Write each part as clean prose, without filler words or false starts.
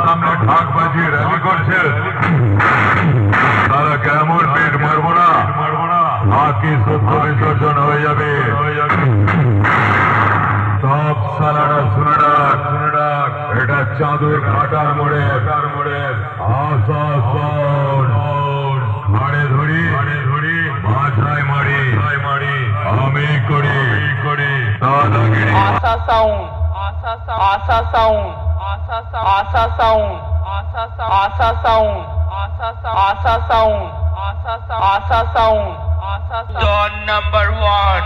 সামনে ঢাক বাজিয়ে র্যালি করছে, তারা কেমন পেট মারবো না, বাকি সত্য বিসর্জন হয়ে যাবে। সব সালারা শুনে ডাক, এটা চাঁদুর ঘাটার মোড়ে আশা ঘাড়ে ধরি মাথায় মারি আমি করি দাদাগিরি। আশা সাউন্ড আশা সাউন্ড আশা সাউন্ড আশা সাউন্ড আশা সাউন্ড আশা sound Don number one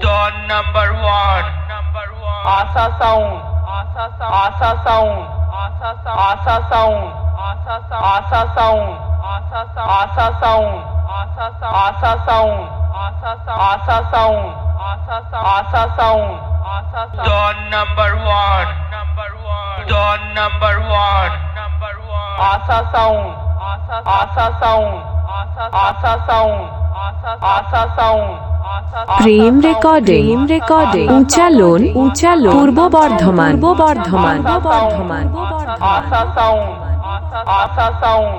Don number one Asa sound Asa sound Asa sound Asa sound Asa sound Asa sound Asa sound Asa sound Don number one Don number one Asa sound Asa sound Asa sound Asa sound প্রেম recording উচ্চালন পূর্ব Bardhaman Asa sound Asa sound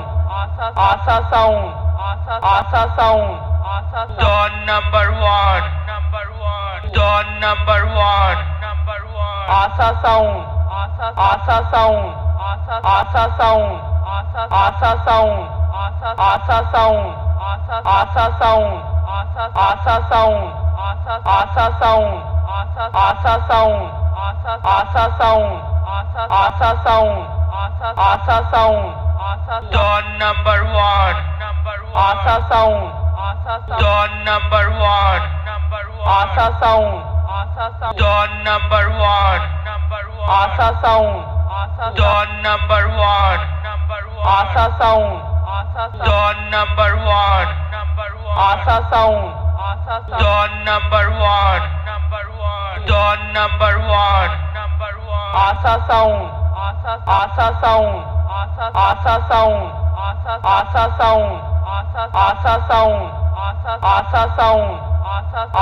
Asa sound Asa sound Don number one Don number one Asa sound Asa sound Asa sound Asa sound Asa sound Asa sound Asa sound Asa sound Asa sound Asa sound Asa sound Asa sound Don number one Asa sound Don number one Asa sound Don number one Asa sound Don number one Asa sound Don number one Asa sound Don number one Don number one Asa sound Asa sound Asa sound Asa sound Asa sound Asa sound Asa sound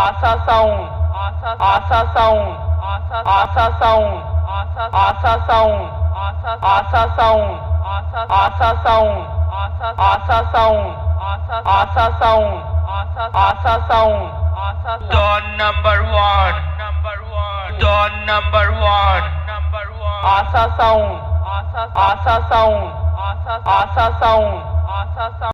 Asa sound Asa sound Asa sound Asa sound Asa sound Asa sound Asa sound Asa sound Don number one Don number one Asa sound Asa sound Asa sound